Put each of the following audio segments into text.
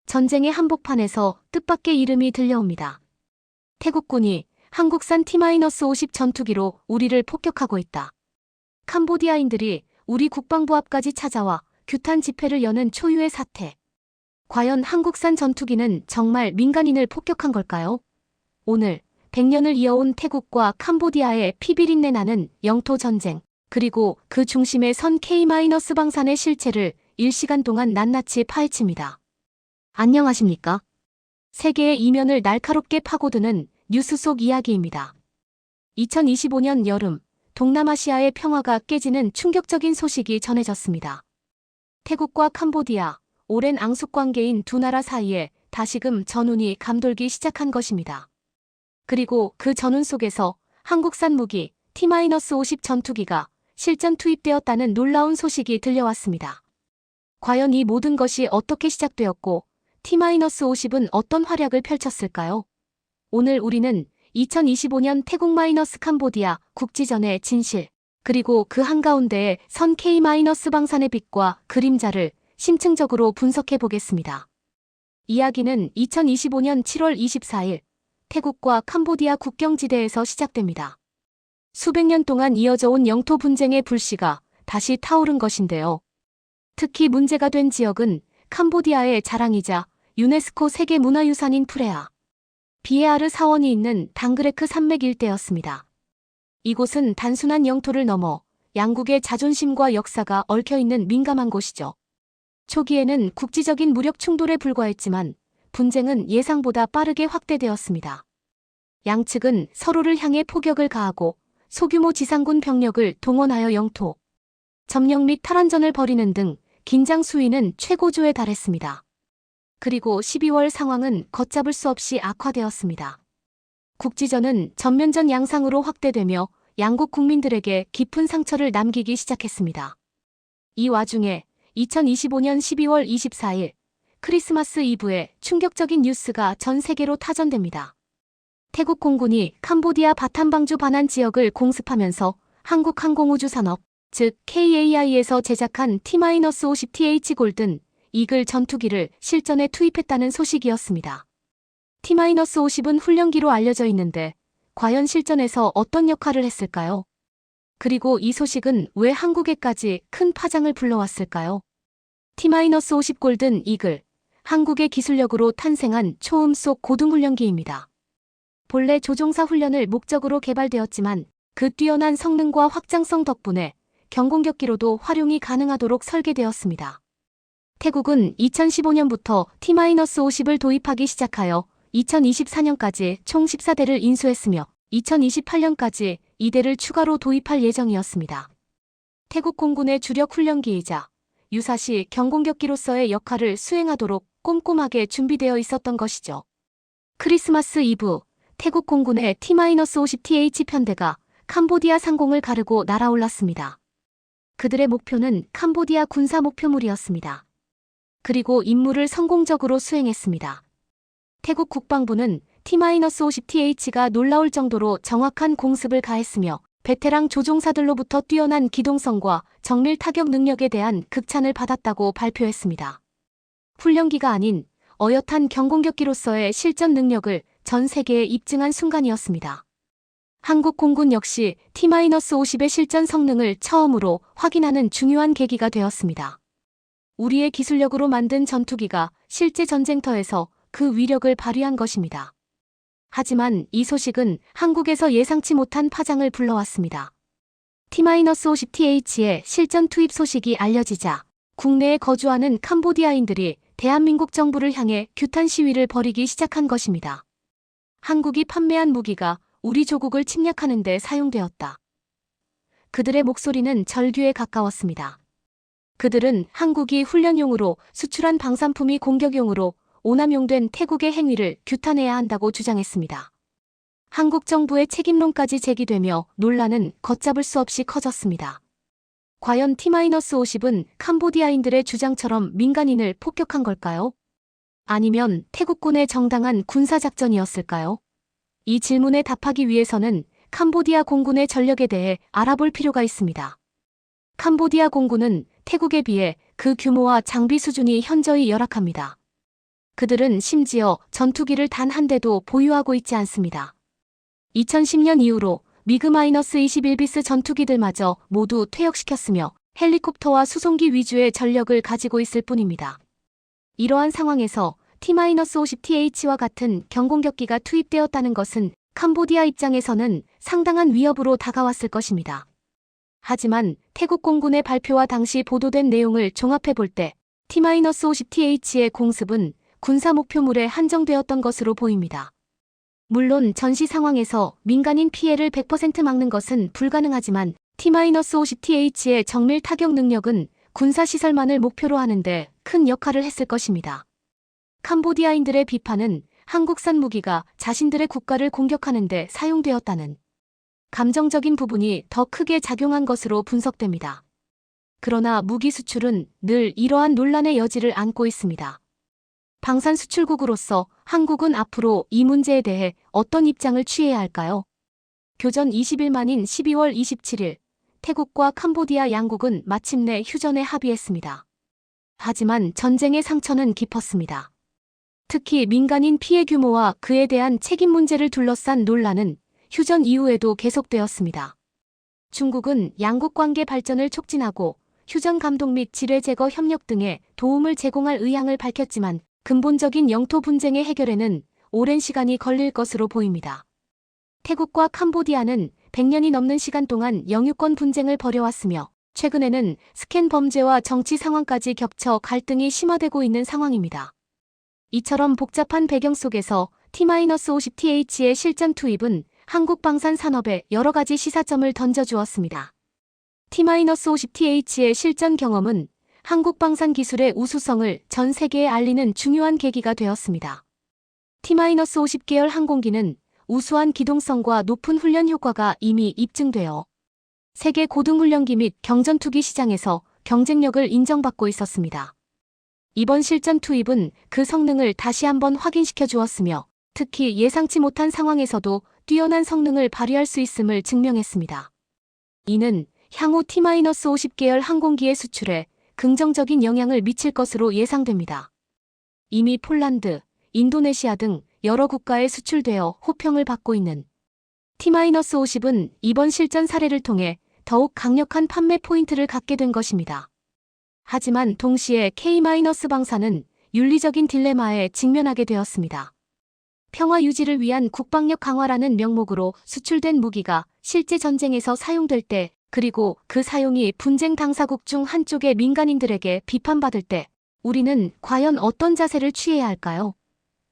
전쟁의 한복판에서 뜻밖의 이름이 들려옵니다. 태국군이 한국산 T-50 전투기로 우리를 폭격하고 있다. 캄보디아인들이 우리 국방부 앞까지 찾아와 규탄 집회를 여는 초유의 사태. 과연 한국산 전투기는 정말 민간인을 폭격한 걸까요? 오늘 100년을 이어온 태국과 캄보디아의 피비린내 나는 영토 전쟁, 그리고 그 중심에 선 K-방산의 실체를 1시간 동안 낱낱이 파헤칩니다. 안녕하십니까? 세계의 이면을 날카롭게 파고드는 뉴스 속 이야기입니다. 2025년 여름, 동남아시아의 평화가 깨지는 충격적인 소식이 전해졌습니다. 태국과 캄보디아, 오랜 앙숙 관계인 두 나라 사이에 다시금 전운이 감돌기 시작한 것입니다. 그리고 그 전운 속에서 한국산 무기 T-50 전투기가 실전 투입되었다는 놀라운 소식이 들려왔습니다. 과연 이 모든 것이 어떻게 시작되었고 T-50은 어떤 활약을 펼쳤을까요? 오늘 우리는 2025년 태국 캄보디아 국지전의 진실, 그리고 그 한가운데에 선 K-방산의 빛과 그림자를 심층적으로 분석해 보겠습니다. 이야기는 2025년 7월 24일 태국과 캄보디아 국경지대에서 시작됩니다. 수백 년 동안 이어져 온 영토 분쟁의 불씨가 다시 타오른 것인데요. 특히 문제가 된 지역은 캄보디아의 자랑이자 유네스코 세계문화유산인 프레아, 비에아르 사원이 있는 당그레크 산맥 일대였습니다. 이곳은 단순한 영토를 넘어 양국의 자존심과 역사가 얽혀있는 민감한 곳이죠. 초기에는 국지적인 무력 충돌에 불과했지만 분쟁은 예상보다 빠르게 확대되었습니다. 양측은 서로를 향해 포격을 가하고 소규모 지상군 병력을 동원하여 영토 점령 및 탈환전을 벌이는 등 긴장 수위는 최고조에 달했습니다. 그리고 12월 상황은 걷잡을 수 없이 악화되었습니다. 국지전은 전면전 양상으로 확대되며 양국 국민들에게 깊은 상처를 남기기 시작했습니다. 이 와중에 2025년 12월 24일 크리스마스 이브에 충격적인 뉴스가 전 세계로 타전됩니다. 태국 공군이 캄보디아 바탐방주 반환 지역을 공습하면서 한국항공우주산업, 즉 KAI에서 제작한 T-50TH 골든 이글 전투기를 실전에 투입했다는 소식이었습니다. T-50은 훈련기로 알려져 있는데 과연 실전에서 어떤 역할을 했을까요? 그리고 이 소식은 왜 한국에까지 큰 파장을 불러왔을까요? T-50 골든 이글, 한국의 기술력으로 탄생한 초음 속 고등훈련기입니다. 본래 조종사 훈련을 목적으로 개발되었지만 그 뛰어난 성능과 확장성 덕분에 경공격기로도 활용이 가능하도록 설계되었습니다. 태국은 2015년부터 T-50을 도입하기 시작하여 2024년까지 총 14대를 인수했으며 2028년까지 2대를 추가로 도입할 예정이었습니다. 태국 공군의 주력 훈련기이자 유사시 경공격기로서의 역할을 수행하도록 꼼꼼하게 준비되어 있었던 것이죠. 크리스마스 이브, 태국 공군의 T-50TH 편대가 캄보디아 상공을 가르고 날아올랐습니다. 그들의 목표는 캄보디아 군사 목표물이었습니다. 그리고 임무를 성공적으로 수행했습니다. 태국 국방부는 T-50TH가 놀라울 정도로 정확한 공습을 가했으며 베테랑 조종사들로부터 뛰어난 기동성과 정밀 타격 능력에 대한 극찬을 받았다고 발표했습니다. 훈련기가 아닌 어엿한 경공격기로서의 실전 능력을 전 세계에 입증한 순간이었습니다. 한국 공군 역시 T-50의 실전 성능을 처음으로 확인하는 중요한 계기가 되었습니다. 우리의 기술력으로 만든 전투기가 실제 전쟁터에서 그 위력을 발휘한 것입니다. 하지만 이 소식은 한국에서 예상치 못한 파장을 불러왔습니다. T-50TH의 실전 투입 소식이 알려지자 국내에 거주하는 캄보디아인들이 대한민국 정부를 향해 규탄 시위를 벌이기 시작한 것입니다. 한국이 판매한 무기가 우리 조국을 침략하는 데 사용되었다. 그들의 목소리는 절규에 가까웠습니다. 그들은 한국이 훈련용으로 수출한 방산품이 공격용으로 오남용된 태국의 행위를 규탄해야 한다고 주장했습니다. 한국 정부의 책임론까지 제기되며 논란은 걷잡을 수 없이 커졌습니다. 과연 T-50은 캄보디아인들의 주장처럼 민간인을 폭격한 걸까요? 아니면 태국군의 정당한 군사작전이었을까요? 이 질문에 답하기 위해서는 캄보디아 공군의 전력에 대해 알아볼 필요가 있습니다. 캄보디아 공군은 태국에 비해 그 규모와 장비 수준이 현저히 열악합니다. 그들은 심지어 전투기를 단 한 대도 보유하고 있지 않습니다. 2010년 이후로 미그-21비스 전투기들마저 모두 퇴역시켰으며 헬리콥터와 수송기 위주의 전력을 가지고 있을 뿐입니다. 이러한 상황에서 T-50TH와 같은 경공격기가 투입되었다는 것은 캄보디아 입장에서는 상당한 위협으로 다가왔을 것입니다. 하지만 태국 공군의 발표와 당시 보도된 내용을 종합해 볼 때 T-50TH의 공습은 군사 목표물에 한정되었던 것으로 보입니다. 물론 전시 상황에서 민간인 피해를 100% 막는 것은 불가능하지만 T-50TH의 정밀 타격 능력은 군사시설만을 목표로 하는데 큰 역할을 했을 것입니다. 캄보디아인들의 비판은 한국산 무기가 자신들의 국가를 공격하는 데 사용되었다는 감정적인 부분이 더 크게 작용한 것으로 분석됩니다. 그러나 무기 수출은 늘 이러한 논란의 여지를 안고 있습니다. 방산 수출국으로서 한국은 앞으로 이 문제에 대해 어떤 입장을 취해야 할까요? 교전 20일 만인 12월 27일, 태국과 캄보디아 양국은 마침내 휴전에 합의했습니다. 하지만 전쟁의 상처는 깊었습니다. 특히 민간인 피해 규모와 그에 대한 책임 문제를 둘러싼 논란은 휴전 이후에도 계속되었습니다. 중국은 양국 관계 발전을 촉진하고 휴전 감독 및 지뢰 제거 협력 등에 도움을 제공할 의향을 밝혔지만 근본적인 영토 분쟁의 해결에는 오랜 시간이 걸릴 것으로 보입니다. 태국과 캄보디아는 100년이 넘는 시간 동안 영유권 분쟁을 벌여왔으며 최근에는 스캔 범죄와 정치 상황까지 겹쳐 갈등이 심화되고 있는 상황입니다. 이처럼 복잡한 배경 속에서 T-50TH의 실전 투입은 한국 방산 산업에 여러 가지 시사점을 던져주었습니다. T-50TH의 실전 경험은 한국 방산 기술의 우수성을 전 세계에 알리는 중요한 계기가 되었습니다. T-50 계열 항공기는 우수한 기동성과 높은 훈련 효과가 이미 입증되어 세계 고등훈련기 및 경전투기 시장에서 경쟁력을 인정받고 있었습니다. 이번 실전 투입은 그 성능을 다시 한번 확인시켜 주었으며 특히 예상치 못한 상황에서도 뛰어난 성능을 발휘할 수 있음을 증명했습니다. 이는 향후 T-50 계열 항공기의 수출에 긍정적인 영향을 미칠 것으로 예상됩니다. 이미 폴란드, 인도네시아 등 여러 국가에 수출되어 호평을 받고 있는 T-50은 이번 실전 사례를 통해 더욱 강력한 판매 포인트를 갖게 된 것입니다. 하지만 동시에 K-방사는 윤리적인 딜레마에 직면하게 되었습니다. 평화 유지를 위한 국방력 강화라는 명목으로 수출된 무기가 실제 전쟁에서 사용될 때 그리고 그 사용이 분쟁 당사국 중 한쪽의 민간인들에게 비판받을 때 우리는 과연 어떤 자세를 취해야 할까요?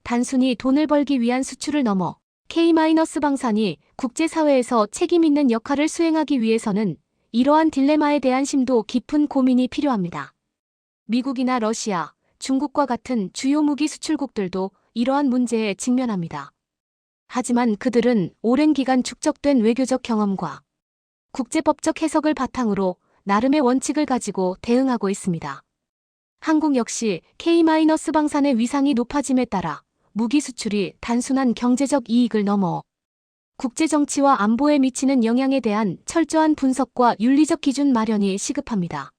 단순히 돈을 벌기 위한 수출을 넘어 K-방산이 국제사회에서 책임 있는 역할을 수행하기 위해서는 이러한 딜레마에 대한 심도 깊은 고민이 필요합니다. 미국이나 러시아, 중국과 같은 주요 무기 수출국들도 이러한 문제에 직면합니다. 하지만 그들은 오랜 기간 축적된 외교적 경험과 국제법적 해석을 바탕으로 나름의 원칙을 가지고 대응하고 있습니다. 한국 역시 K-방산의 위상이 높아짐에 따라 무기 수출이 단순한 경제적 이익을 넘어 국제정치와 안보에 미치는 영향에 대한 철저한 분석과 윤리적 기준 마련이 시급합니다.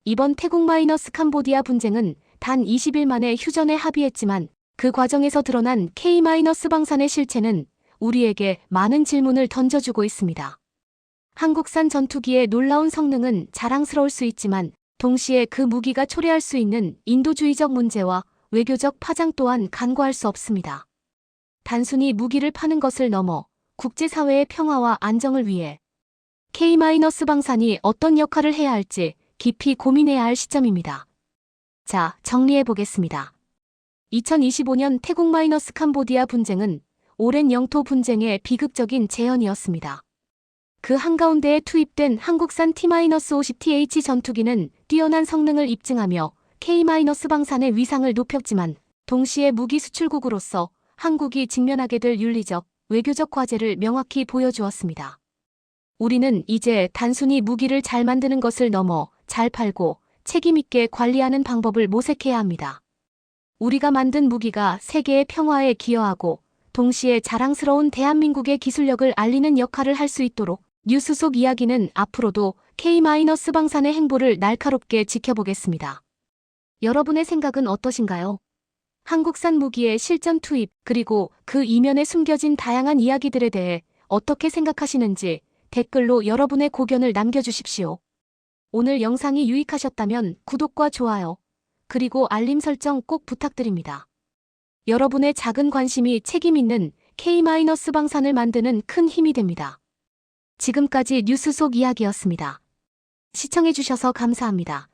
이번 태국-캄보디아 분쟁은 단 20일 만에 휴전에 합의했지만 그 과정에서 드러난 K-방산의 실체는 우리에게 많은 질문을 던져주고 있습니다. 한국산 전투기의 놀라운 성능은 자랑스러울 수 있지만 동시에 그 무기가 초래할 수 있는 인도주의적 문제와 외교적 파장 또한 간과할 수 없습니다. 단순히 무기를 파는 것을 넘어 국제사회의 평화와 안정을 위해 K-방산이 어떤 역할을 해야 할지 깊이 고민해야 할 시점입니다. 자, 정리해 보겠습니다. 2025년 태국-캄보디아 분쟁은 오랜 영토 분쟁의 비극적인 재현이었습니다. 그 한가운데에 투입된 한국산 T-50TH 전투기는 뛰어난 성능을 입증하며 K-방산의 위상을 높였지만 동시에 무기 수출국으로서 한국이 직면하게 될 윤리적, 외교적 과제를 명확히 보여주었습니다. 우리는 이제 단순히 무기를 잘 만드는 것을 넘어 잘 팔고 책임있게 관리하는 방법을 모색해야 합니다. 우리가 만든 무기가 세계의 평화에 기여하고 동시에 자랑스러운 대한민국의 기술력을 알리는 역할을 할 수 있도록 뉴스 속 이야기는 앞으로도 K-방산의 행보를 날카롭게 지켜보겠습니다. 여러분의 생각은 어떠신가요? 한국산 무기의 실전 투입, 그리고 그 이면에 숨겨진 다양한 이야기들에 대해 어떻게 생각하시는지 댓글로 여러분의 고견을 남겨주십시오. 오늘 영상이 유익하셨다면 구독과 좋아요, 그리고 알림 설정 꼭 부탁드립니다. 여러분의 작은 관심이 책임 있는 K-방산을 만드는 큰 힘이 됩니다. 지금까지 뉴스 속 이야기였습니다. 시청해주셔서 감사합니다.